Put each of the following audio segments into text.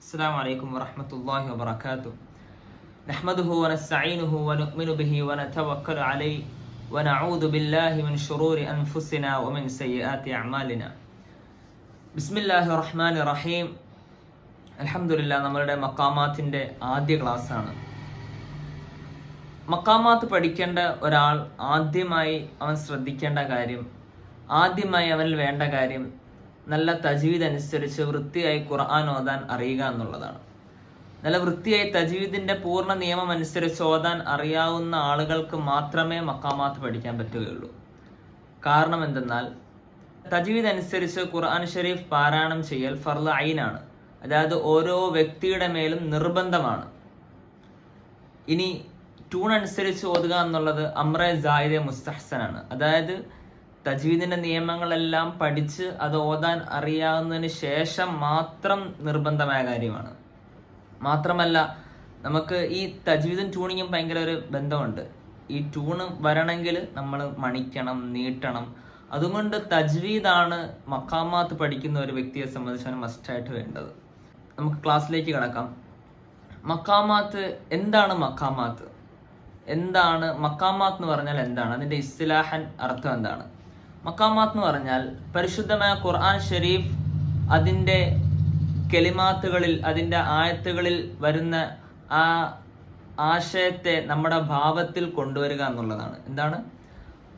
السلام عليكم ورحمة الله وبركاته. نحمده ونستعينه ونؤمن به ونتوكل عليه ونعوذ بالله من شرور أنفسنا ومن سيئات أعمالنا. بسم الله الرحمن الرحيم. അൽഹംദുലില്ലാ, നമ്മളുടെ മക്കാമാത്തിൻ്റെ ആദ്യ ക്ലാസ്സാണ്. മക്കാമാത്ത് പഠിക്കേണ്ട ഒരാൾ ആദ്യമായി അവൻ ശ്രദ്ധിക്കേണ്ട കാര്യം, ആദ്യമായി അവനിൽ വേണ്ട കാര്യം നല്ല തജ്വീദ് അനുസരിച്ച് വൃത്തിയായി ഖുർആൻ ഓതാൻ അറിയുക എന്നുള്ളതാണ്. നല്ല വൃത്തിയായി തജ്വീദിന്റെ പൂർണ്ണ നിയമം അനുസരിച്ച് ഓതാൻ അറിയാവുന്ന ആളുകൾക്ക് മാത്രമേ മക്കാമാത്ത് പഠിക്കാൻ പറ്റുകയുള്ളൂ. കാരണം എന്തെന്നാൽ തജ്വീദ് അനുസരിച്ച് ഖുർആൻ ഷരീഫ് പാരായണം ചെയ്യൽ ഫർള് ഐനാണ്. അതായത് ഓരോ വ്യക്തിയുടെ മേലും നിർബന്ധമാണ്. ഇനി ട്യൂൺ അനുസരിച്ച് ഓതുക എന്നുള്ളത് അമ്രെ ജായിദെ മുസ്തഹ്സനാണ്. അതായത് തജ്വീദിന്റെ നിയമങ്ങളെല്ലാം പഠിച്ച് അത് ഓതാൻ അറിയാവുന്നതിന് ശേഷം മാത്രം നിർബന്ധമായ കാര്യമാണ്. മാത്രമല്ല, നമുക്ക് ഈ തജ്വീദും ട്യൂണിങ്ങും ഭയങ്കര ഒരു ബന്ധമുണ്ട്. ഈ ട്യൂണ് വരണമെങ്കിൽ നമ്മൾ മണിക്കണം, നീട്ടണം. അതുകൊണ്ട് തജ്വീദാണ് മക്കാമാത്ത് പഠിക്കുന്ന ഒരു വ്യക്തിയെ സംബന്ധിച്ചാണ് മസ്റ്റായിട്ട് വേണ്ടത്. നമുക്ക് ക്ലാസ്സിലേക്ക് കിടക്കാം. മക്കാമാത്ത് എന്താണ്? എന്താണ് മക്കാമാത്ത് എന്ന് പറഞ്ഞാൽ എന്താണ്? അതിന്റെ ഇസ്തിലാഹൻ അർത്ഥം എന്താണ്? മക്കാമാത്ത് എന്ന് പറഞ്ഞാൽ പരിശുദ്ധമായ ഖുർആൻ ഷരീഫ് അതിൻ്റെ കെലിമാത്തുകളിൽ, അതിൻ്റെ ആയത്തുകളിൽ വരുന്ന ആ ആശയത്തെ നമ്മുടെ ഭാവത്തിൽ കൊണ്ടുവരിക എന്നുള്ളതാണ്. എന്താണ്?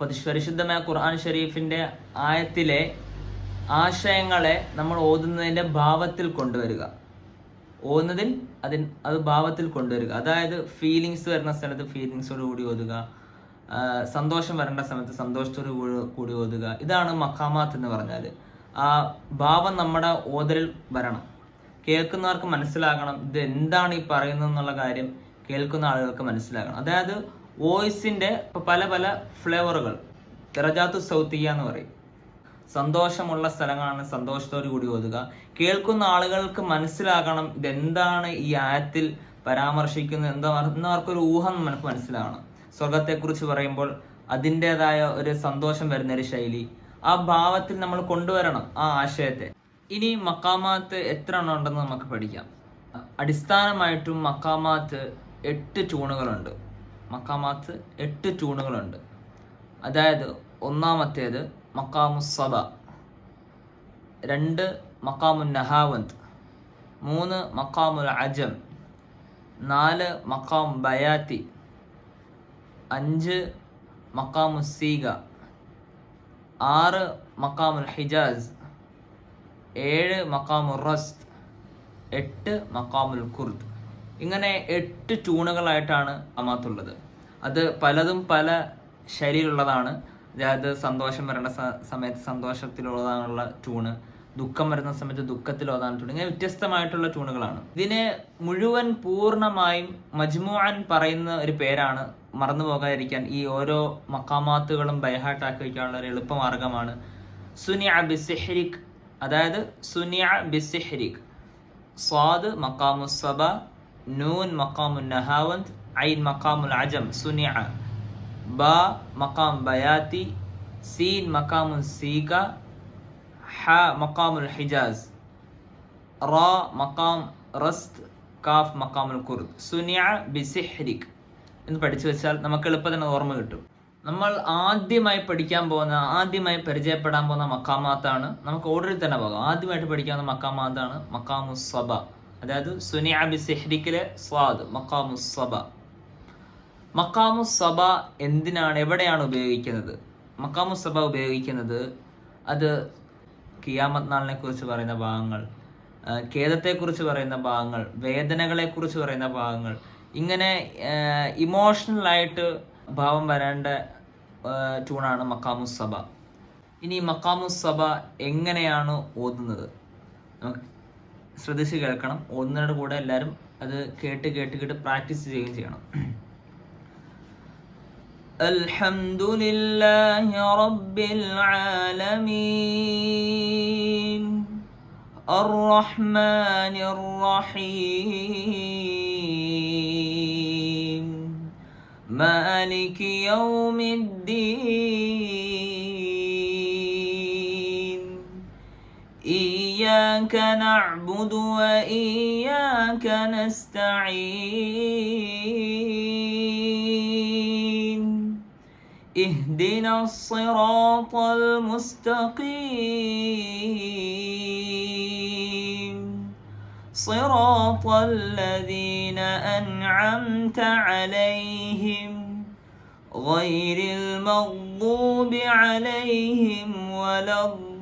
പരിശുദ്ധമായ ഖുർആൻ ഷരീഫിൻ്റെ ആയത്തിലെ ആശയങ്ങളെ നമ്മൾ ഓതുന്നതിൻ്റെ ഭാവത്തിൽ കൊണ്ടുവരിക. അത് ഭാവത്തിൽ കൊണ്ടുവരിക. അതായത് ഫീലിങ്സ് വരുന്ന സ്ഥലത്ത് ഫീലിങ്സോട് കൂടി ഓതുക, സന്തോഷം വരേണ്ട സമയത്ത് സന്തോഷത്തോട് കൂടി ഓതുക. ഇതാണ് മഖാമാത്ത് എന്ന് പറഞ്ഞാൽ. ആ ഭാവം നമ്മുടെ ഓതലിൽ വരണം. കേൾക്കുന്നവർക്ക് മനസ്സിലാകണം ഇത് എന്താണ് ഈ പറയുന്നത് എന്നുള്ള കാര്യം കേൾക്കുന്ന ആളുകൾക്ക് മനസ്സിലാകണം. അതായത് വോയിസിന്റെ പല പല ഫ്ലേവറുകൾ, ദറജാത്തു സൗത്തിയ എന്ന് പറയും. സന്തോഷമുള്ള സ്ഥലങ്ങളാണ് സന്തോഷത്തോടു കൂടി ഓതുക. കേൾക്കുന്ന ആളുകൾക്ക് മനസ്സിലാകണം ഇതെന്താണ് ഈ ആയത്തിൽ പരാമർശിക്കുന്നത്, എന്നവർക്കൊരു ഊഹം നമുക്ക് മനസ്സിലാകണം. സ്വർഗത്തെക്കുറിച്ച് പറയുമ്പോൾ അതിൻ്റെതായ ഒരു സന്തോഷം വരുന്ന ഒരു ശൈലി, ആ ഭാവത്തിൽ നമ്മൾ കൊണ്ടുവരണം ആ ആശയത്തെ. ഇനി മക്കാമാത്ത് എത്ര എണ്ണം ഉണ്ടെന്ന് നമുക്ക് പഠിക്കാം. അടിസ്ഥാനമായിട്ടും മക്കാമാത്ത് 8 ട്യൂണുകളുണ്ട്. മക്കാമാത്ത് 8 ട്യൂണുകളുണ്ട്. അതായത് ഒന്നാമത്തേത് മക്കാമു സബ, 2 മക്കാമു നഹാവന്ത്, 3 മക്കാമുൽ അജം, 4 മക്കാം ബയാത്തി, 5 മക്കാമു സീഗ, 6 മക്കാമുൽ ഹിജാസ്, 7 മക്കാമുൽ റസ്ത്, 8 മക്കാമുൽ കുർദ്. ഇങ്ങനെ 8 ട്യൂണുകളായിട്ടാണ് മക്കാമാത്തുള്ളത്. അത് പലതും പല ശൈലിയിലുള്ളതാണ്. അതായത് സന്തോഷം വരേണ്ട സമയത്ത് സന്തോഷത്തിലുള്ളതാണുള്ള ട്യൂണ്, ദുഃഖം വരുന്ന സമയത്ത് ദുഃഖത്തിൽ ഓതാൻ ട്യൂൺ, ഇങ്ങനെ വ്യത്യസ്തമായിട്ടുള്ള ട്യൂണുകളാണ്. ഇതിനെ മുഴുവൻ പൂർണ്ണമായും മജ്മുഅൻ പറയുന്ന ഒരു പേരാണ്. മറന്നു പോകാതിരിക്കാൻ ഈ ഓരോ മക്കാമാത്തുകളും ബൈഹാട്ടാക്കി വയ്ക്കാനുള്ള ഒരു എളുപ്പമാർഗമാണ് സുനിഅ ബിസിഹ്രിക്. അതായത് സുനിഅ ബിസിഹ്രിക്. സ്വാദ് മക്കാമു സബ, നൂൻ മക്കാമു നഹാവന്ത്, ഐൻ മക്കാമുൽ അജം സുനിഅ, ബ മക്കാം ബയാത്തി, സീൻ മക്കാമുൽ സീക, ഹ മക്കാമുൽ ഹിജാസ്, റ മക്കാം റസ്ത്, കാഫ് മക്കാമുൽ കുർദ്. സുനിഅ ബിസിഹ്രിക് എന്ന് പഠിച്ചു വെച്ചാൽ നമുക്ക് എളുപ്പത്തിന് ഓർമ്മ കിട്ടും. നമ്മൾ ആദ്യമായി പരിചയപ്പെടാൻ പോകുന്ന മക്കാമാത്താണ്. നമുക്ക് ഓർഡറിൽ തന്നെ പോകാം. ആദ്യമായിട്ട് പഠിക്കാവുന്ന മക്കാമാത്താണ് മക്കാമു സബ. അതായത് സുനിഅ ബിസിഹ്രിക്കിലെ സ്വാദ് മക്കാമു സബ. മക്കാമു സബ എവിടെയാണ് ഉപയോഗിക്കുന്നത്? മക്കാമു സബ ഉപയോഗിക്കുന്നത് അത് ഖിയാമത്ത് നാളിനെ കുറിച്ച് പറയുന്ന ഭാഗങ്ങൾ, ഖേദത്തെക്കുറിച്ച് പറയുന്ന ഭാഗങ്ങൾ, വേദനകളെക്കുറിച്ച് പറയുന്ന ഭാഗങ്ങൾ, ഇങ്ങനെ ഇമോഷണലായിട്ട് ഭാവം വരേണ്ട ട്യൂണാണ് മക്കാമു സബ. ഇനി മക്കാമു സബ എങ്ങനെയാണ് ഓതുന്നത് നമുക്ക് ശ്രദ്ധിച്ച് കേൾക്കണം. ഓതുന്നതിൻ്റെ കൂടെ എല്ലാവരും അത് കേട്ട് പ്രാക്ടീസ് ചെയ്യുകയും ചെയ്യണം. അൽഹംദുലില്ലാഹി റബ്ബിൽ ആലമീൻ അർറഹ്മാനിർ റഹീം മാലികി യൗമിദ്ദീൻ إياك نعبد وإياك نستعين اهدنا الصراط المستقيم صراط الذين أنعمت عليهم غير المغضوب عليهم ولا الضالين.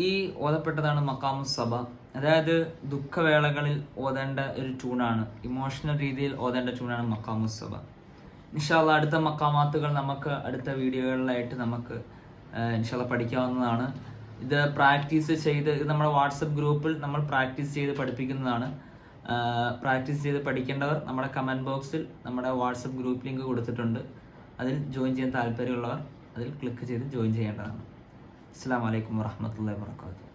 ഈ ഓതപ്പെട്ടതാണ് മഖാമുസ് സബ. അതായത് ദുഃഖവേളകളിൽ ഓതേണ്ട ഒരു ട്യൂണാണ്, ഇമോഷണൽ രീതിയിൽ ഓതേണ്ട ട്യൂണാണ് മഖാമുസ് സബ. ഇൻഷാ അല്ലാഹ് അടുത്ത മഖാമാത്തുകൾ നമുക്ക് അടുത്ത വീഡിയോകളിലായിട്ട് നമുക്ക് ഇൻഷാ അല്ലാഹ് പഠിക്കാവുന്നതാണ്. ഇത് പ്രാക്ടീസ് ചെയ്ത് ഇത് നമ്മുടെ വാട്സപ്പ് ഗ്രൂപ്പിൽ നമ്മൾ പ്രാക്ടീസ് ചെയ്ത് പഠിപ്പിക്കുന്നതാണ്. പ്രാക്ടീസ് ചെയ്ത് പഠിക്കേണ്ടവർ നമ്മുടെ കമൻറ്റ് ബോക്സിൽ നമ്മുടെ വാട്സപ്പ് ഗ്രൂപ്പ് ലിങ്ക് കൊടുത്തിട്ടുണ്ട്. അതിൽ ജോയിൻ ചെയ്യാൻ താല്പര്യമുള്ളവർ അതിൽ ക്ലിക്ക് ചെയ്ത് ജോയിൻ ചെയ്യേണ്ടതാണ്. അസ്സലാമു അലൈക്കും വറഹ്മത്തുള്ളാഹി വബറകാതുഹു.